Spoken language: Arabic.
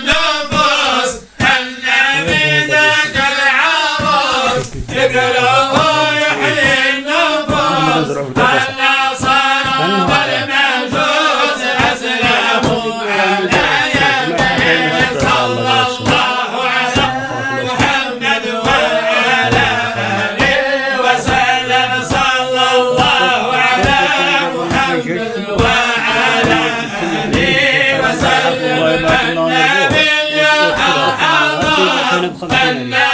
النفوس النبي ذاك العروس ذكره يحيي النفوس ألا صاروا بالمجوس أسلموا على يديه صلى الله على محمد وعلى آله وسلم صلى الله على محمد وعلى آله وسلم النبي أرحم النبي